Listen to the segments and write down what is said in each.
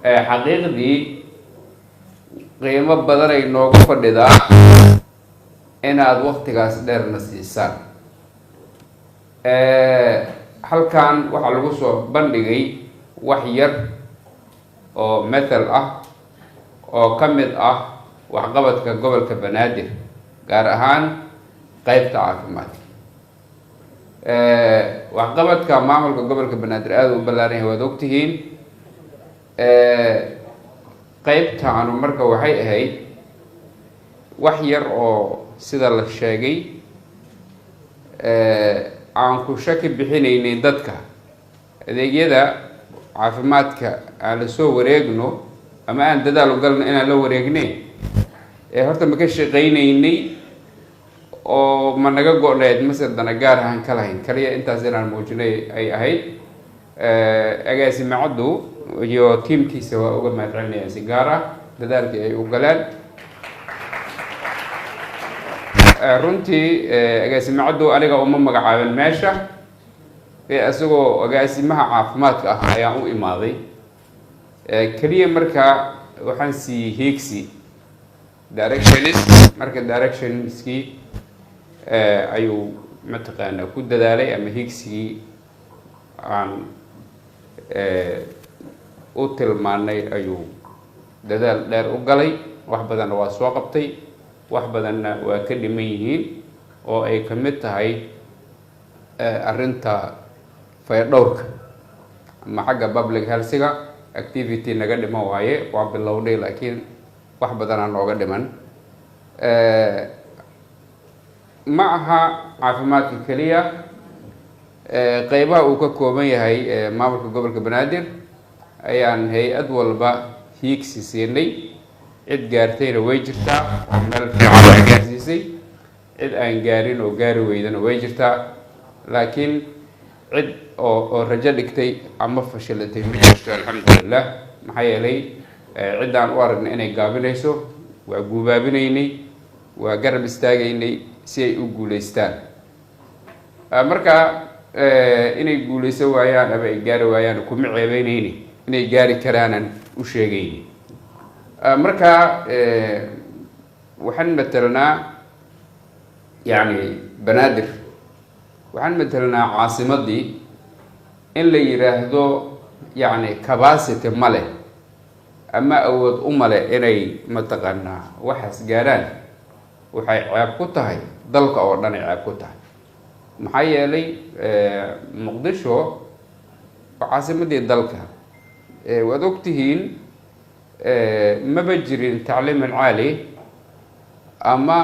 حقيقي قيمة بدري نوقف فردها إن هذا وقت قاس دير نسيسان هل كان وحلوسه بندقي وحير أو مثل أو كمد وحقبت قبل كبنادر قارهان قيب تعافمات وحقبت كمعمل قبل كبنادر هذا بلارين ودكتهين قيب تعانو مركا وحي هاي وحير أو سيدا للشاقي aanku shaki bixinaynin dadka adeegyada caafimaadka aan la soo wareegno ama aan dadaal u galno inaan la wareegnay horta ma ka shaqaynaynay oo ma naga go'nayd masadana gaar ahaan ka lahayn kaliya intaas inaan muujinay ay ahayd agaasimacadu iyo tiimkiisa waa uga mahadcelinayaan si gaar ah dadaalkii ay u galeen runtii agaasimacadu aniga uma magacaabin meesha asagoo agaasimaha caafimaadka ah ayaan u imaaday kaliya markaa waxaan siiyey hiigsi directionist marka directionskii ayuu mataqaanaa ku dadaalay ama hiigsigii aan u tilmaanay ayuu dadaal dheer u galay wax badanna waa soo qabtay wax badanna waa ka dhiman yihiin oo ay ka mid tahay arrinta fayadhowrka ama xagga public health-ga activity naga dhiman waaye waa bilowday laakiin wax badanaa nooga dhiman ma aha caafimaadka keliya qeybaha uu ka kooban yahay maamulka gobolka banaadir ayaan hay-ad walba hiigsi siinay cid gaartayna way jirtaa oo meel fiican ay gaarsiisay cid aan gaarin oo gaari weydana way jirtaa laakiin cid oo rajo dhigtay ama fashilatay ma jirto alxamdulilah maxaa yeelay ciddaan u aragnay inay gaabinayso waa guubaabinaynay waa garab istaagaynay si ay u guulaystaan marka inay guulaysan waayaan ama ay gaari waayaan kuma ceebeynayni inay gaari karaanan u sheegayni marka waxaan matelnaa yani banaadir waxaan matelnaa caasimadii in la yiraahdo yani capacity male ama awood u male inay mataqaanaa waxaas gaaraan waxay ceeb ku tahay dalka oo dhan ay ceeb ku tahay maxaa yeelay muqdisho waa caasimadii dalka waad ogtihiin maba jirin tacliim caali ama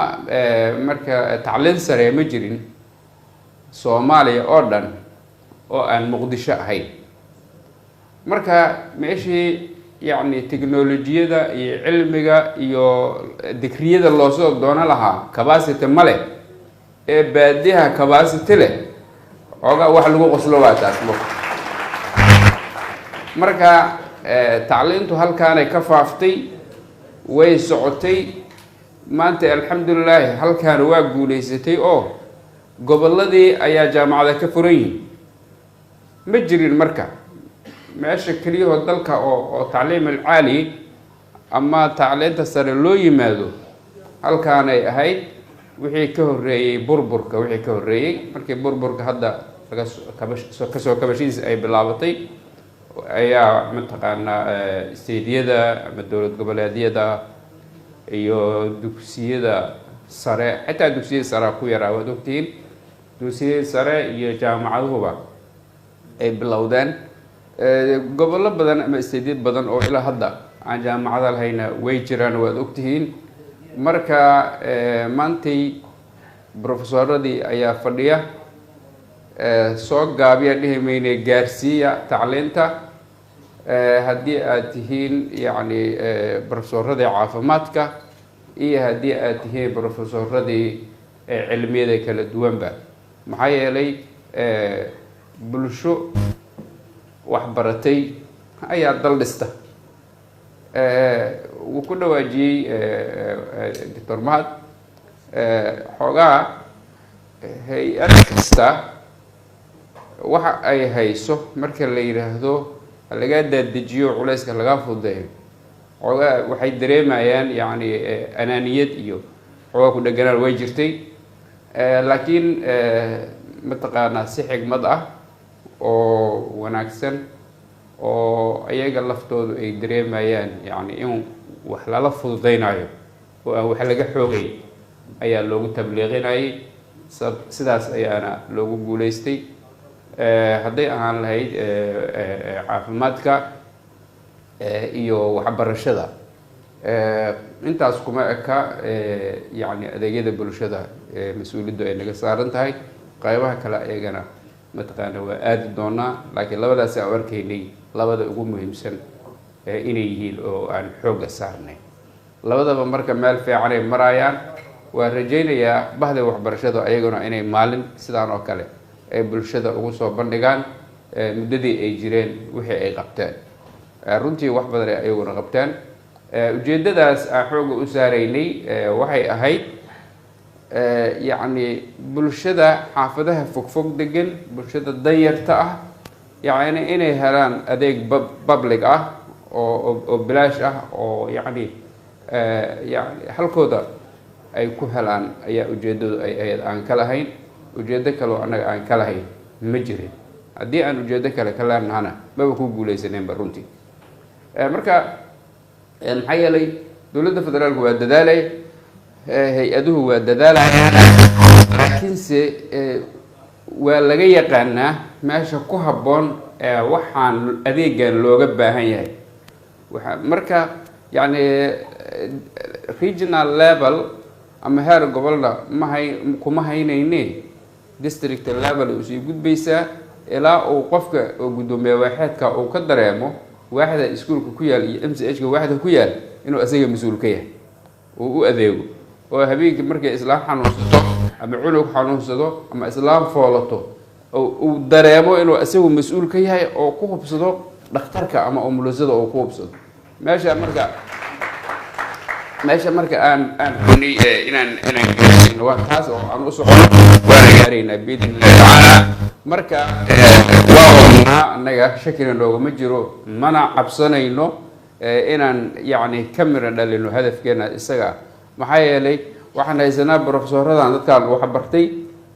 marka tacliin sare ma jirin Soomaaliya oo dhan oo aan muqdisho ahayn marka meeshii yani teknolojiyada iyo cilmiga iyo dikriyada loo soo doono lahaa capacity male ee baadiyaha capacity leh oga wax lagu qoslo waa taas marka tacliintu halkaanay ka faaftay way socotay maanta alxamdulilah halkaan waa guulaysatay oo gobolladii ayaa jaamacada ka furan yihiin ma jirin marka meesha keliyaho dalka oo tacliim alcaali ama tacliinta sare loo yimaado halkaanay ahayd wixii ka horreeyey burburka wixii ka horreeyey markii burburka hadda kasoo kabashadiisa ay bilaabatay ayaa mataqaanaa isteediyada ama dowlad goboleedyada iyo dugsiyada sare xitaa dugsiyada sare ku yaraa waad ogtihiin dugsiyada sare iyo jaamacaduhuba ay bilowdeen gobollo badan ama isteediyad badan oo ilaa hadda aan jaamacada lahayna way jiraan waad ogtihiin marka maantay professoradii ayaa fadhiya soo gaabiya dhihi mayne gaarsiiya tacliinta haddii aad tihiin yani professoradii caafimaadka iyo haddii aad tihiin professoradii cilmiyada kala duwanba maxaa yeelay bulsho wax baratay ayaa dal dhista wuu ku dhawaajiyey doctor mahad xoogaa hay-ad kasta waxa ay hayso marka la yiraahdo laga dadejiyo culayska laga fududeeyo xogaa waxay dareemayaan yani anaaniyad iyo xogaa ku dhaganaan way jirtay laakiin mataqaanaa si xigmad ah oo wanaagsan oo ayaga laftoodu ay dareemayaan yani in wax lala fududeynayo oo aan wax laga xoogay ayaa loogu tabliiqinayay sidaas ayaana loogu guuleystay hadday ahaan lahayd caafimaadka iyo waxbarashada intaas kuma eka yani adeegyada bulshada mas-uuliyaddu ay naga saaran tahay qaybaha kale ayagana mataqaana waa aadi doonaa laakiin labadaas aan arkaynay labada ugu muhiimsan inay yihiin oo aan xoogga saarnay labadaba marka meel fiican ay marayaan waa rajaynayaa bahda waxbarashada ayaguna inay maalin sidaan oo kale ay bulshada ugu soo bandhigaan muddadii ay jireen wixii ay qabteen runtii wax badan ay ayaguna qabteen ujeeddadaas aan xoogga u saaraynay waxay ahayd yacni bulshada xaafadaha fogfog degan bulshada danyarta ah yacni inay helaan adeeg public ah oo bilaash ah oo yacni yani halkooda ay ku helaan ayaa ujeeddadu ay ahayd aan ka lahayn ujeeddo kaleo annaga aan ka lahayn ma jirin haddii aan ujeeddo kale ka leenahana maba ku guuleysaneenba runtii marka maxaa yeelay dowladda federaalku waa dadaalay hay-aduhu waa dadaalayaan laakiinse waa laga yaqaanaa meesha ku habboon waxaan adeegan looga baahan yahay marka yani regional level ama heer gobolna kuma haynayne district level usii gudbaysaa ilaa uu qofka oo guddoomiye waaxeedka uu ka dareemo waaxda iskuolka ku yaal iyo m c h ka waaxda ku yaal inuu asaga mas-uul ka yahay uu u adeego oo habeenkii markay islaam xanuunsato ama cunug xanuunsado ama islaam foolato uu dareemo inuu asagu mas-uul ka yahay oo ku hubsado dhakhtarka ama umulisada oo ku hubsado meesha marka aan xunay inaan gaarayno waa taas oo aan u socono waana gaaraynaa biidni illahi tacaala marka waa wadnaa annaga shakina noogama jiro mana cabsanayno inaan yacni ka mira dhalino hadafkeena isaga maxaa yeelay waxaan haysanaa brofesoradan dadkaan wax bartay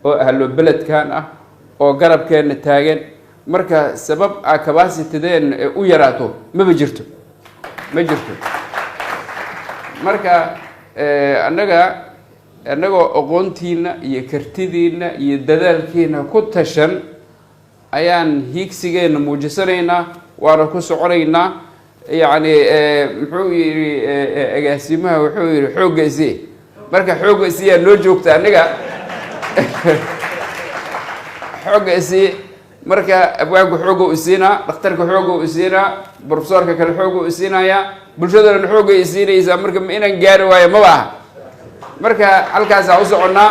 oo ahlo beledkan ah oo garabkeena taagan marka sabab a capacitydeen u yaraato ma jirto marka annagoo aqoontiina iyo kartidiina iyo dadaalkiina ku tashan ayaan hiigsigeena muujisanaynaa waana ku soconaynaa yacni muxuu yidhi agaasimaha wuxuu yidhi xoogga isii marka xoogga isiyaa noo joogta annaga xoogga isii marka abwaanku xoogga u siinaa dhakhtarka xoogga u siinaa brofesorka kale xoogga u siinayaa bulshadana xoogga ay siinaysaa marka inaan gaari waayo maba aha marka halkaasaa u soconnaa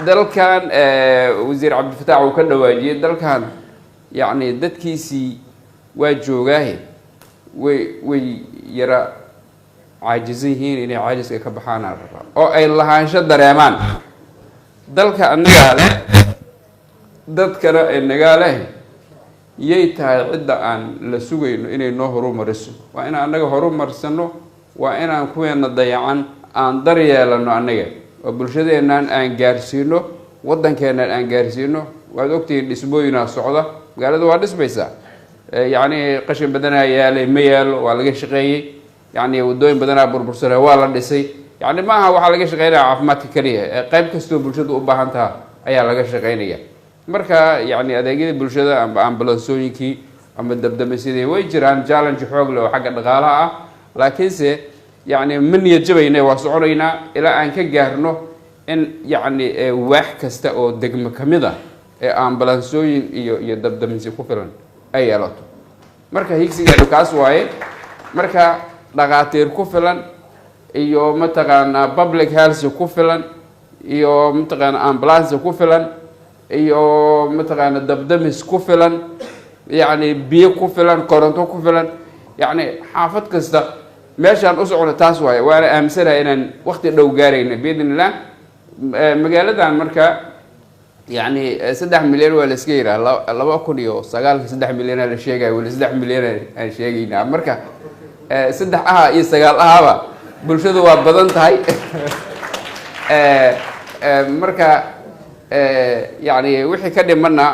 dalkan wasiir cabdilfataax uu ka dhawaajiyey dalkan yacni dadkiisii waa joogaahe way yara caajisan yihiin inay caajiska ka baxaanaa rabaa oo ay lahaansho dareemaan dalka annagaa leh dadkana inagaa leh yay tahay cidda aan la sugayno inay noo horumariso waa inaan annaga horumarsano waa inaan kuweena dayacan aan dar yeelano annaga oo bulshadeennan aan gaarsiino waddankeennan aan gaarsiino waad ogtihiin dhismooyinaa socda magaalada waa dhismaysaa yacni qashin badanaa yaalay ma yaalo waa laga shaqeeyey yacni waddooyin badanaa burbursana waa la dhisay yacni ma aha waxaa laga shaqeynaya caafimaadka keliya qayb kastoo bulshadu u baahan taha ayaa laga shaqeynaya marka yacni adeegyadii bulshada amba ambalansooyinkii ama dabdamisyadii way jiraan challenge xoog leh oo xagga dhaqaalaha ah laakiinse yacni ma niyad jabayna waa soconaynaa ilaa aan ka gaarno in yacni waax kasta oo degmo ka mid ah ee ambalansooyin iyo dabdamisyo ku filan ay yeelato marka higsigeenu kaas waaye marka dhaqaatiir ku filan iyo mataqaanaa public health ku filan iyo mataqaanaa ambulance ku filan iyo mataqaana dabdamis ku filan yacni biyo ku filan koronto ku filan yacni xaafad kasta meeshaan u socono taas waaye waana aaminsanahay inaan waqti dhow gaarayna biidn illah magaaladan marka يعني 3 مليون ولا سكيرة لو كونيو سجال 3 مليون على شيء ولا 3 مليون على شيء نعم مركا 3 سجال با بلشدو waa badan tahay marka يعني wixii ka dhimana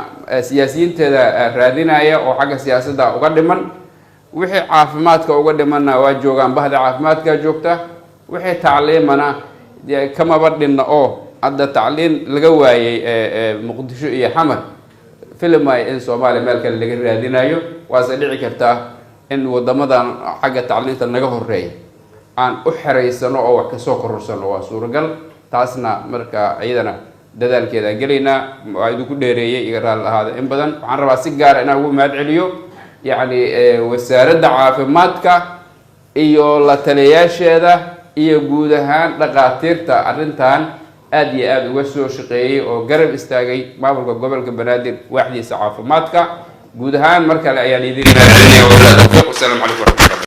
siyaasiyiinteeda raadinaya oo xagga siyaasadda uga dhiman wixii caafimaadka uga dhimana waa joogan bahda caafimaadka joogta wixii tacliimana kama badhina oo hadda tacliin laga waayay muqdisho iyo xamar filmay in Soomaaliya meel kale laga raadinayo waa dhici kartaa in wadamadan xagga tacliinta naga horeeyay aan u xareysano oo wax ka soo korsano waa suuragal taasna marka ayadana dadaalkeeda galeyna waa idinku dheereeyay iga raal ahaada in badan waxaan rabaa si gaar ah inaan ugu mahad celiyo yani wasaaradda caafimaadka iyo la taliyaasheeda iyo guud ahaan dhaqaatiirta arrintan aad iyo aad uga soo shaqeeyay oo garab istaagay maamulka gobolka Banaadir waaxdiisa caafimaadka guud ahaan markale ayaan idin mahad celinayaa. Wassalaamu calaykum.